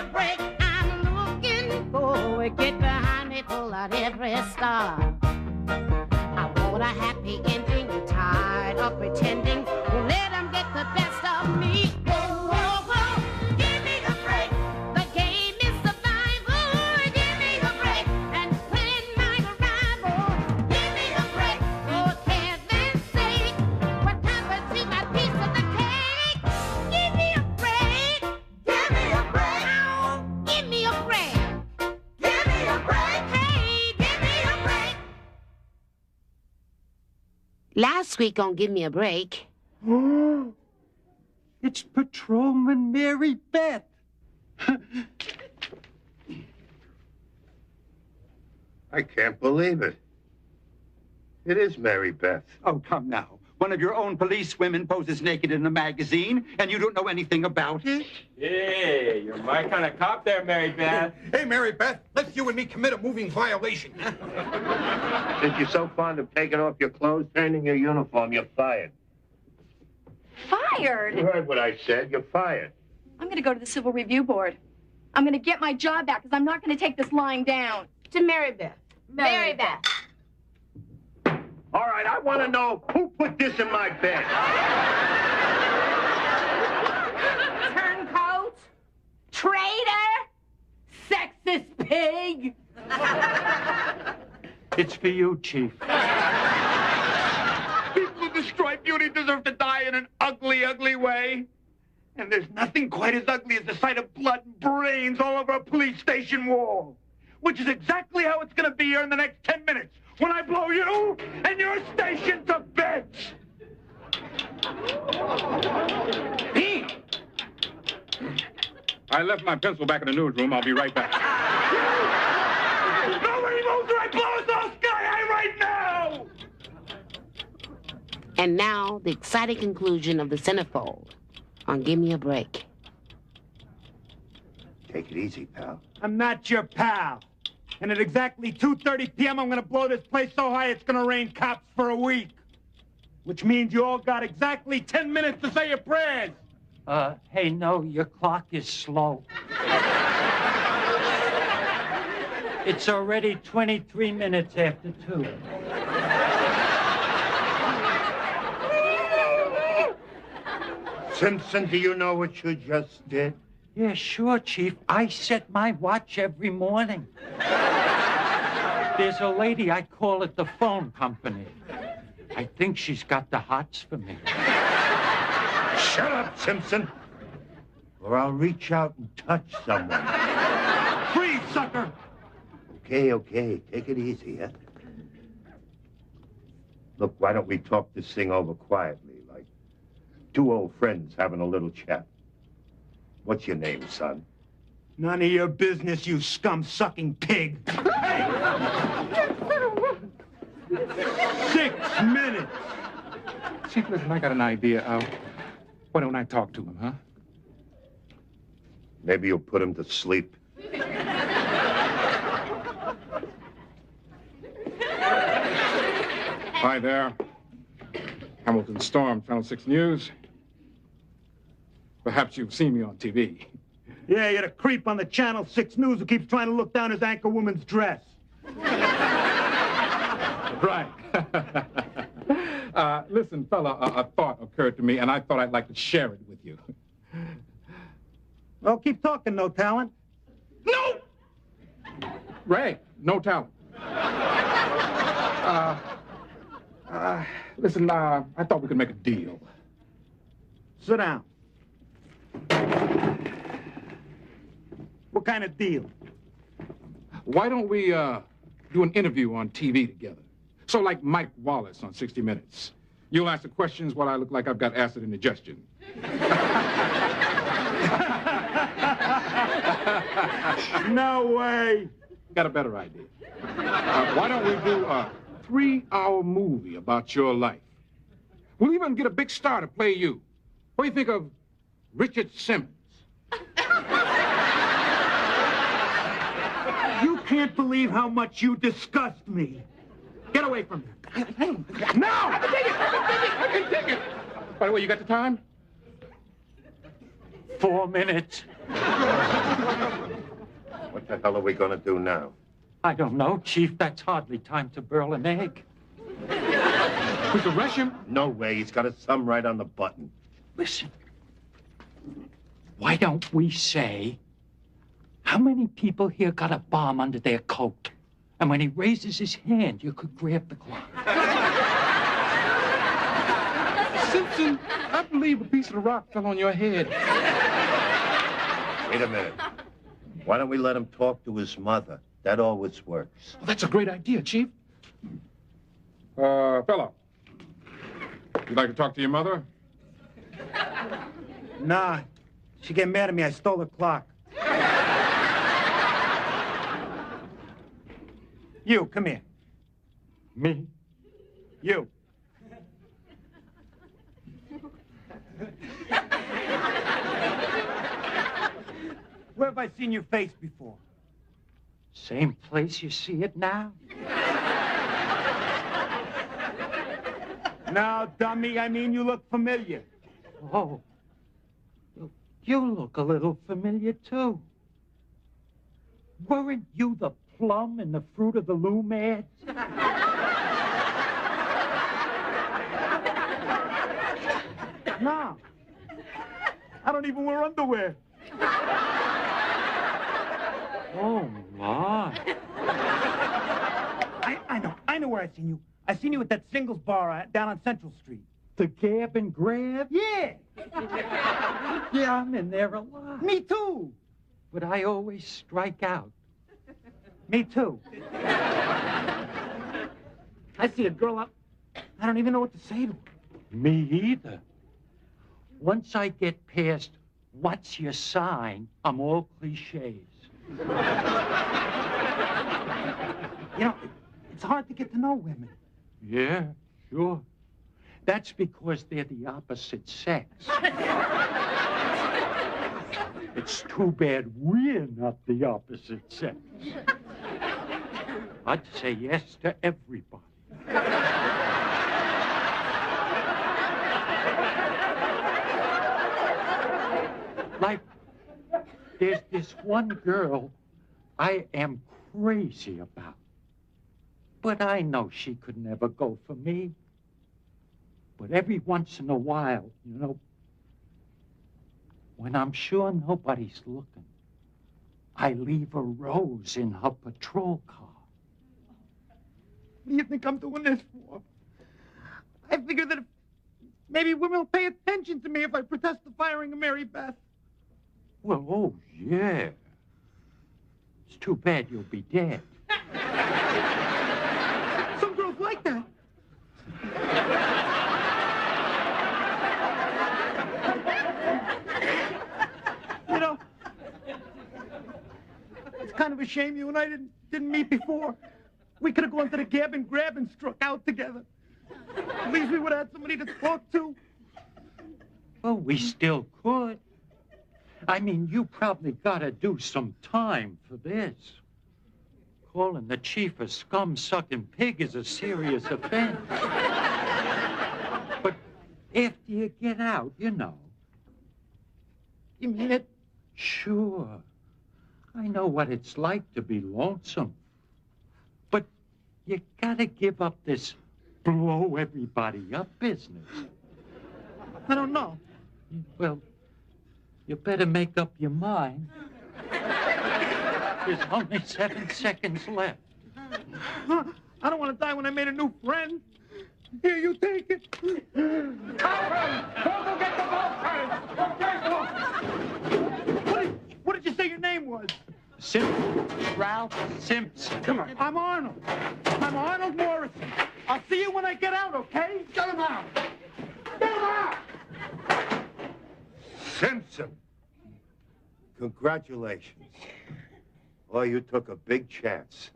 a break. I'm looking forward. Get behind me, pull out every star. I want a happy ending. Tired of pretending. Well, let them get the best of me. Whoa, whoa, whoa. Give me a break. The game is survival. Give me a break. And plan my arrival. Give me a break. For heaven's sake. What happened to my piece of the cake? Give me a break. Give me a break. Oh, give me a break. Give me a break. Hey, give me a break. Last week on Give Me a Break. Oh, it's Patrolman Mary Beth. I can't believe it. It is Mary Beth. Oh, come now. One of your own police women poses naked in a magazine, and you don't know anything about it? Yeah, you're my kind of cop there, Mary Beth. Hey, Mary Beth, let's you and me commit a moving violation. Since you're so fond of taking off your clothes, turning your uniform, you're fired. Fired? You heard what I said. You're fired. I'm going to go to the Civil Review Board. I'm going to get my job back because I'm not going to take this lying down. To Mary Beth. Mary Beth. All right, I want to know who put this in my bed. Turncoat. Traitor. Sexist pig. It's for you, Chief. People who destroy beauty deserve to die in an ugly, ugly way. And there's nothing quite as ugly as the sight of blood and brains all over a police station wall. Which is exactly how it's going to be here in the next 10 minutes. When I blow you and your station to bits. I left my pencil back in the newsroom. I'll be right back. Nobody moves or I blow us all sky high right now! And now, the exciting conclusion of the Centerfold on Give Me a Break. Take it easy, pal. I'm not your pal. And at exactly 2:30 p.m., I'm going to blow this place so high it's going to rain cops for a week. Which means you all got exactly 10 minutes to say your prayers. Hey, no, your clock is slow. It's already 23 minutes after 2. Simpson, do you know what you just did? Yeah, sure, Chief. I set my watch every morning. There's a lady, I call it the phone company. I think she's got the hots for me. Shut up, Simpson, or I'll reach out and touch someone. Freeze, sucker! Okay, take it easy, huh? Look, why don't we talk this thing over quietly, like two old friends having a little chat. What's your name, son? None of your business, you scum-sucking pig. Hey! 6 minutes. Chief, listen, I got an idea. Why don't I talk to him, huh? Maybe you'll put him to sleep. Hi there. Hamilton Storm, Channel 6 News. Perhaps you've seen me on TV. Yeah, you're the creep on the Channel 6 News who keeps trying to look down his anchor woman's dress. Right. Listen, fella, a thought occurred to me, and I thought I'd like to share it with you. Well, keep talking, no talent. No! Ray, no talent. Listen, I thought we could make a deal. Sit down. What kind of deal? Why don't we do an interview on TV together? So like Mike Wallace on 60 Minutes. You'll ask the questions while I look like I've got acid indigestion. No way. Got a better idea. Why don't we do a 3-hour movie about your life? We'll even get a big star to play you. What do you think of Richard Simmons? You can't believe how much you disgust me. Get away from me. No! I can take it. By the way, you got the time? 4 minutes. the hell are we gonna do now? I don't know, Chief. That's hardly time to boil an egg. We could rush him. No way. He's got his thumb right on the button. Listen. Why don't we say, how many people here got a bomb under their coat? And when he raises his hand, you could grab the clock. Simpson, I believe a piece of the rock fell on your head. Wait a minute. Why don't we let him talk to his mother? That always works. Well, that's a great idea, Chief. Fellow, you'd like to talk to your mother? Nah. She get mad at me. I stole her clock. You, come here. Me? You. Where have I seen your face before? Same place you see it now? No, dummy. I mean, you look familiar. Oh. You look a little familiar, too. Weren't you the plum in the Fruit of the Loom ads? No. I don't even wear underwear. Oh, my. I know where I seen you. I seen you at that singles bar down on Central Street. The Gab and Grab? Yeah. Yeah, I'm in there a lot. Me too. But I always strike out. Me too. I see a girl up. I don't even know what to say to her. Me either. Once I get past, what's your sign, I'm all cliches. You know, it's hard to get to know women. Yeah, sure. That's because they're the opposite sex. It's too bad we're not the opposite sex. I'd say yes to everybody. Like, there's this one girl I am crazy about. But I know she could never go for me. But every once in a while, you know, when I'm sure nobody's looking, I leave a rose in her patrol car. What do you think I'm doing this for? I figured that maybe women will pay attention to me if I protest the firing of Mary Beth. Well, oh, yeah. It's too bad you'll be dead. Some girls like that. You know, it's kind of a shame you and I didn't meet before. We could have gone to the Gab and Grab and struck out together. At least we would have had somebody to talk to. Well, we still could. I mean, you probably gotta do some time for this. Calling the chief a scum-sucking pig is a serious offense. But after you get out, you know. You mean it? Sure. I know what it's like to be lonesome. But you gotta give up this blow everybody up business. I don't know. Well, you better make up your mind. There's only 7 seconds left. I don't want to die when I made a new friend. Here, you take it. Alfred! Go get the ball What did you say your name was? Ralph Simpson. Come on. I'm Arnold. I'm Arnold Morrison. I'll see you when I get out, okay? Get him out. Get him out! Simpson! Congratulations. Oh, you took a big chance.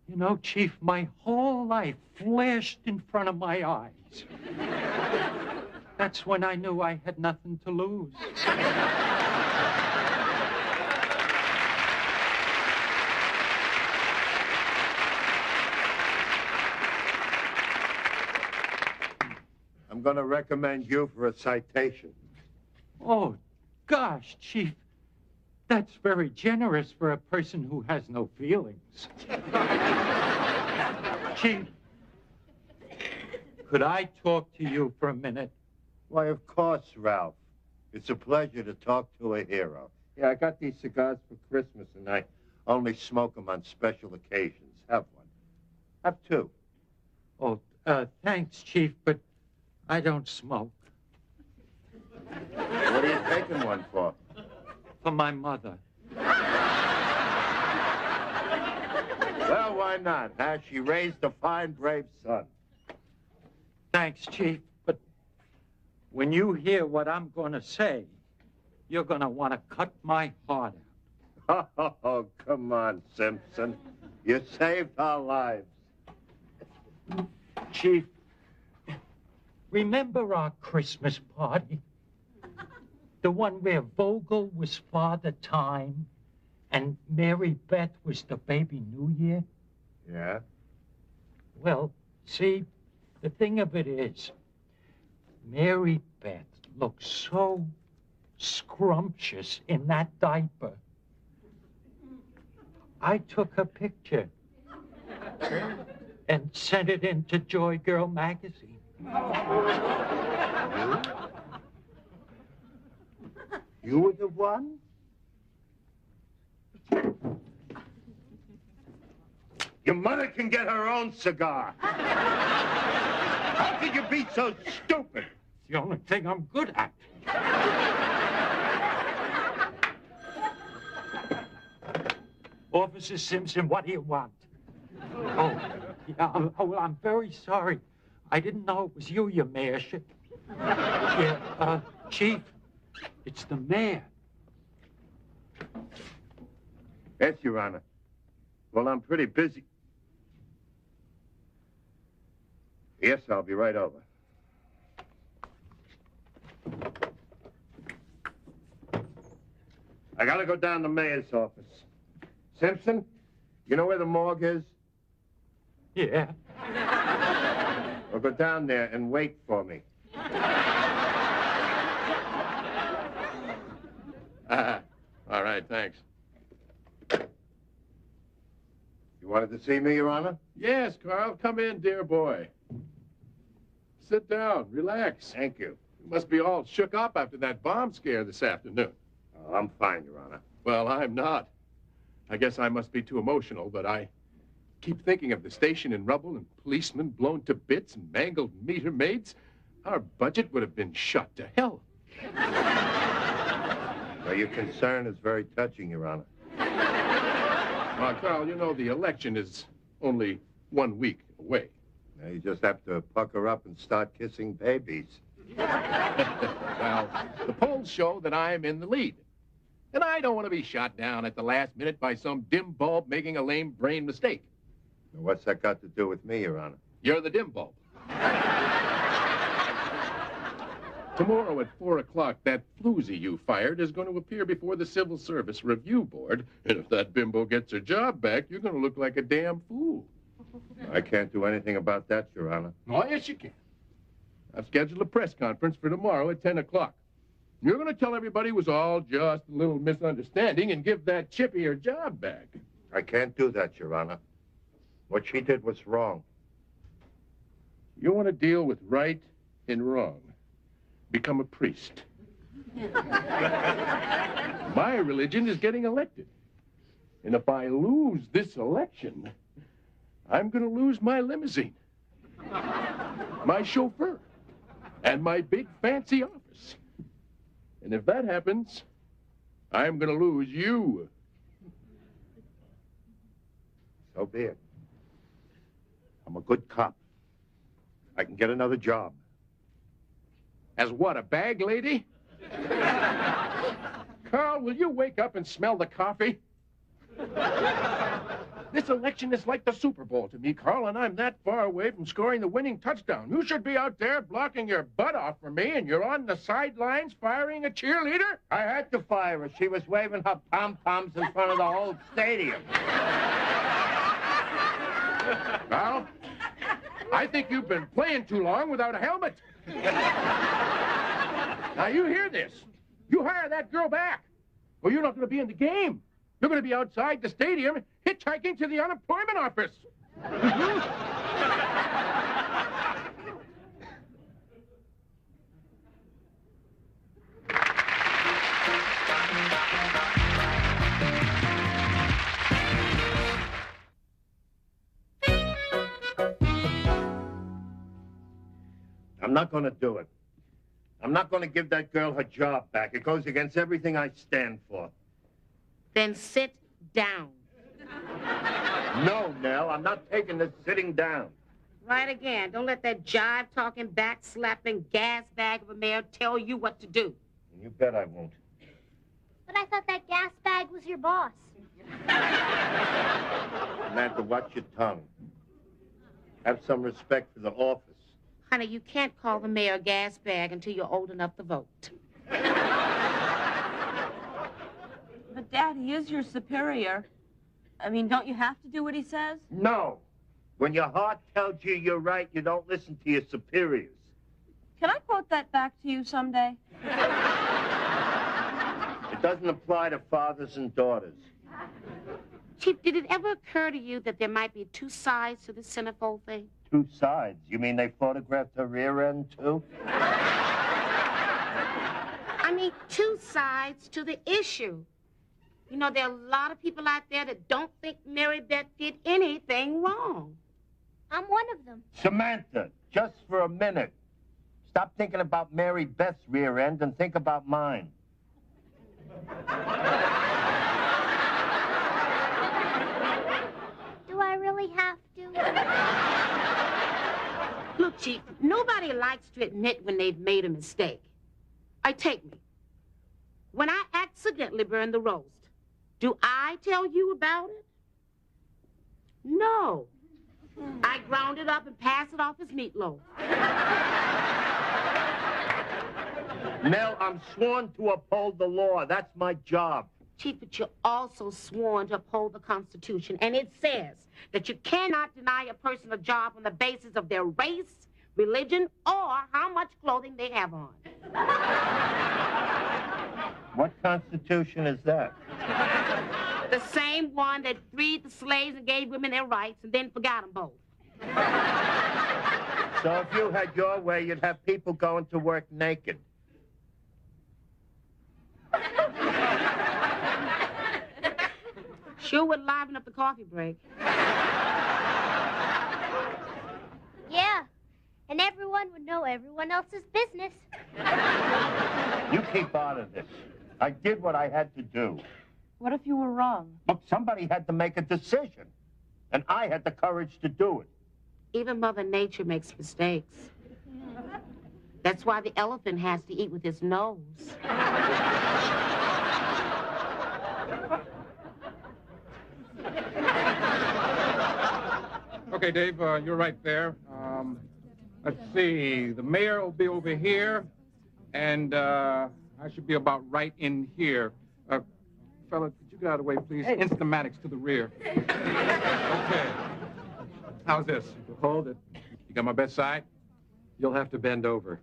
You know, Chief, my whole life flashed in front of my eyes. That's when I knew I had nothing to lose. I'm going to recommend you for a citation. Oh, gosh, Chief. That's very generous for a person who has no feelings. Chief, could I talk to you for a minute? Why, of course, Ralph. It's a pleasure to talk to a hero. Yeah, I got these cigars for Christmas, and I only smoke them on special occasions. Have one. Have two. Oh, thanks, Chief, but I don't smoke. What are you taking one for? For my mother. Well, why not? Huh? She raised a fine, brave son. Thanks, Chief, but when you hear what I'm going to say, you're going to want to cut my heart out. Oh, come on, Simpson. You saved our lives. Chief, remember our Christmas party? The one where Vogel was Father Time and Mary Beth was the baby New Year? Yeah? Well, see, the thing of it is, Mary Beth looked so scrumptious in that diaper. I took her picture and sent it into Joy Girl magazine. You were the one? Your mother can get her own cigar. How could you be so stupid? It's the only thing I'm good at. Officer Simpson, what do you want? Oh, yeah, well, I'm very sorry. I didn't know it was you, your mayorship. Yeah, Chief, it's the mayor. Yes, Your Honor. Well, I'm pretty busy. Yes, I'll be right over. I gotta go down to the mayor's office. Simpson, you know where the morgue is? Yeah. Well, go down there and wait for me. All right, thanks. You wanted to see me, Your Honor? Yes, Carl, come in, dear boy. Sit down, relax. Thank you. You must be all shook up after that bomb scare this afternoon. Oh, I'm fine, Your Honor. Well, I'm not. I guess I must be too emotional, but I keep thinking of the station in rubble and policemen blown to bits and mangled meter maids. Our budget would have been shot to hell. Well, your concern is very touching, Your Honor. Well, Carl, you know the election is only 1 week away. Now you just have to pucker up and start kissing babies. Well, the polls show that I'm in the lead. And I don't want to be shot down at the last minute by some dim bulb making a lame brain mistake. Now, what's that got to do with me, Your Honor? You're the dim bulb. Tomorrow at 4 o'clock, that floozy you fired is going to appear before the Civil Service Review Board. And if that bimbo gets her job back, you're going to look like a damn fool. I can't do anything about that, Your Honor. Oh, yes, you can. I've scheduled a press conference for tomorrow at 10 o'clock. You're going to tell everybody it was all just a little misunderstanding and give that chippy her job back. I can't do that, Your Honor. What she did was wrong. You want to deal with right and wrong. Become a priest. My religion is getting elected. And if I lose this election, I'm going to lose my limousine, my chauffeur, and my big fancy office. And if that happens, I'm going to lose you. So be it. I'm a good cop. I can get another job. As what, a bag lady? Carl, will you wake up and smell the coffee? This election is like the Super Bowl to me, Carl, and I'm that far away from scoring the winning touchdown. You should be out there blocking your butt off for me, and you're on the sidelines firing a cheerleader? I had to fire her. She was waving her pom-poms in front of the whole stadium. Carl, I think you've been playing too long without a helmet. Now, you hear this. You hire that girl back. Well, you're not going to be in the game. You're going to be outside the stadium hitchhiking to the unemployment office. I'm not going to do it. I'm not going to give that girl her job back. It goes against everything I stand for. Then sit down. No, Nell, I'm not taking this sitting down. Right again. Don't let that jive-talking, back-slapping gas bag of a mayor tell you what to do. You bet I won't. But I thought that gas bag was your boss. Samantha, watch your tongue. Have some respect for the office. Honey, you can't call the mayor a gas bag until you're old enough to vote. But, Dad, he is your superior. I mean, don't you have to do what he says? No. When your heart tells you you're right, you don't listen to your superiors. Can I quote that back to you someday? It doesn't apply to fathers and daughters. Chief, did it ever occur to you that there might be two sides to the Centerfold thing? Two sides? You mean they photographed her rear end, too? I mean, two sides to the issue. You know, there are a lot of people out there that don't think Mary Beth did anything wrong. I'm one of them. Samantha, just for a minute. Stop thinking about Mary Beth's rear end and think about mine. Do I really have to? Look, Chief, nobody likes to admit when they've made a mistake. Take me. When I accidentally burned the roast, do I tell you about it? No. I ground it up and passed it off as meatloaf. Nell, I'm sworn to uphold the law. That's my job. Chief, but you're also sworn to uphold the Constitution, and it says that you cannot deny a person a job on the basis of their race, religion, or how much clothing they have on. What Constitution is that? The same one that freed the slaves and gave women their rights and then forgot them both. So if you had your way, you'd have people going to work naked. Sure would liven up the coffee break. Yeah, and everyone would know everyone else's business. You keep out of this. I did what I had to do. What if you were wrong? Look, somebody had to make a decision, and I had the courage to do it. Even Mother Nature makes mistakes. That's why the elephant has to eat with his nose. Okay, Dave, you're right there. Let's see. The mayor will be over here, and I should be about right in here. Fella, could you get out of the way, please? Hey. Instamatics to the rear. Okay. How's this? Hold it. You got my best side? You'll have to bend over.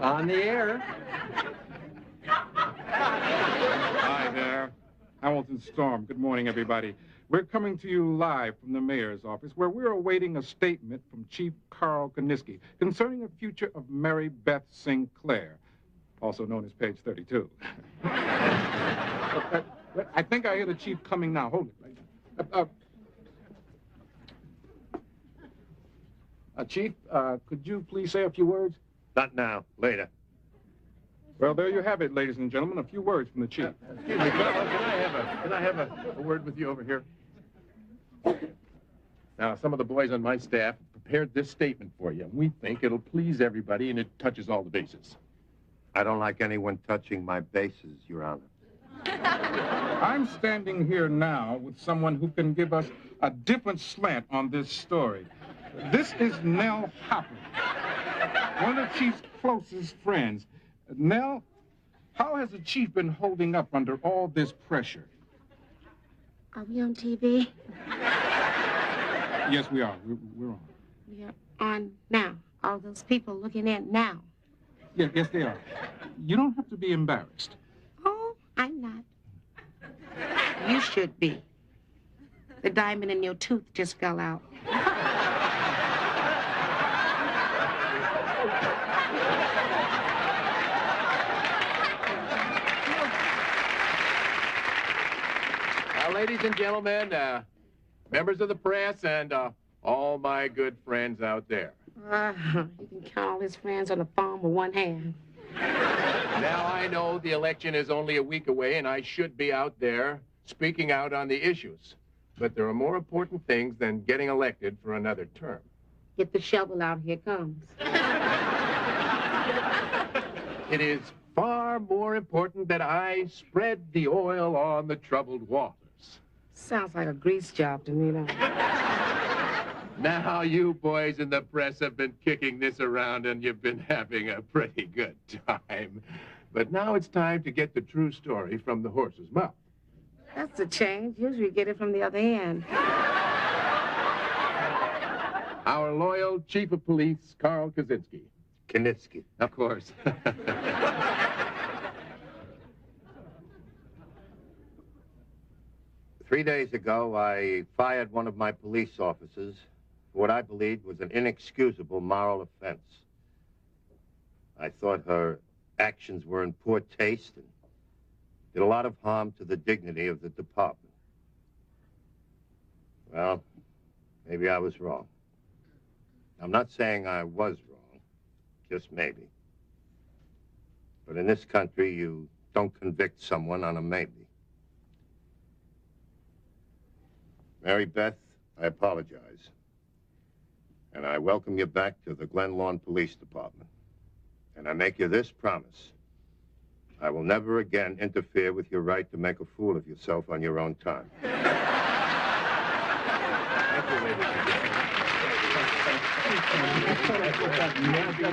On the air. Hi there. Hamilton Storm. Good morning, everybody. We're coming to you live from the mayor's office, where we're awaiting a statement from Chief Carl Koniski concerning the future of Mary Beth Sinclair, also known as Page 32. I think I hear the chief coming now. Hold it. Chief, could you please say a few words? Not now. Later. Well, there you have it, ladies and gentlemen. A few words from the chief. Excuse me, can I have a word with you over here? Now, some of the boys on my staff prepared this statement for you. We think it'll please everybody, and it touches all the bases. I don't like anyone touching my bases, Your Honor. I'm standing here now with someone who can give us a different slant on this story. This is Nell Hopper, one of the chief's closest friends. Nell, how has the chief been holding up under all this pressure? Are we on TV? Yes, we are. We're on. We're on now. All those people looking in now. Yes, they are. You don't have to be embarrassed. Oh, I'm not. You should be. The diamond in your tooth just fell out. Ladies and gentlemen, members of the press, and all my good friends out there. You can count all his friends on the palm of one hand. Now, I know the election is only a week away, and I should be out there speaking out on the issues. But there are more important things than getting elected for another term. Get the shovel out, here it comes. It is far more important that I spread the oil on the troubled waters. Sounds like a grease job to me, though. Now, you boys in the press have been kicking this around, and you've been having a pretty good time. But now it's time to get the true story from the horse's mouth. That's a change. Usually you get it from the other end. Our loyal chief of police, Carl Kaczynski. Knitsky. Of course. 3 days ago, I fired one of my police officers for what I believed was an inexcusable moral offense. I thought her actions were in poor taste and did a lot of harm to the dignity of the department. Well, maybe I was wrong. I'm not saying I was wrong, just maybe. But in this country, you don't convict someone on a maybe. Mary Beth, I apologize. And I welcome you back to the Glen Lawn Police Department. And I make you this promise. I will never again interfere with your right to make a fool of yourself on your own time. Thank you, ladies and gentlemen.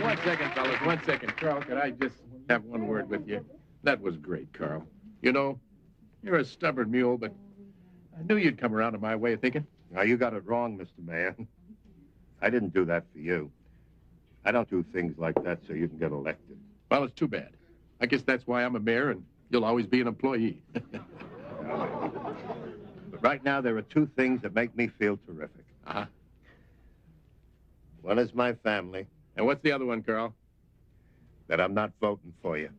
1 second, fellas, 1 second. Carl, could I just have one word with you? That was great, Carl. You know, you're a stubborn mule, but I knew you'd come around to my way of thinking. Now, you got it wrong, Mr. Mayor. I didn't do that for you. I don't do things like that so you can get elected. Well, it's too bad. I guess that's why I'm a mayor, and you'll always be an employee. But right now, there are 2 things that make me feel terrific. Uh-huh. One is my family. And what's the other one, Carl? That I'm not voting for you.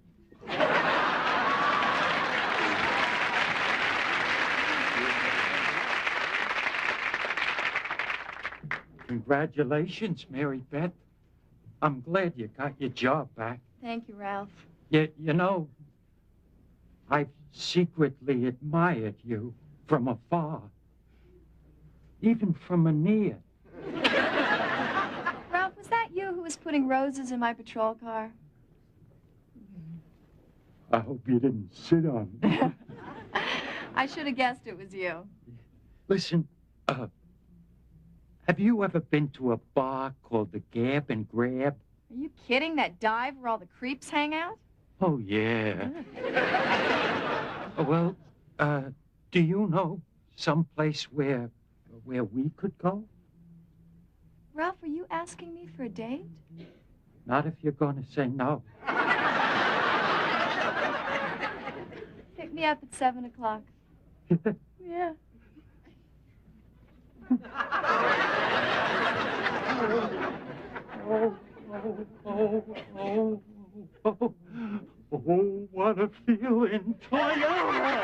Congratulations, Mary Beth. I'm glad you got your job back. Thank you, Ralph. You know, I've secretly admired you from afar, even from a near. Ralph, was that you who was putting roses in my patrol car? I hope you didn't sit on me. I should have guessed it was you. Listen, have you ever been to a bar called the Gab and Grab? Are you kidding? That dive where all the creeps hang out? Oh, yeah. Well, do you know someplace where we could go? Ralph, are you asking me for a date? Not if you're going to say no. Pick me up at 7 o'clock. Yeah. Oh, what a feeling. Toyota!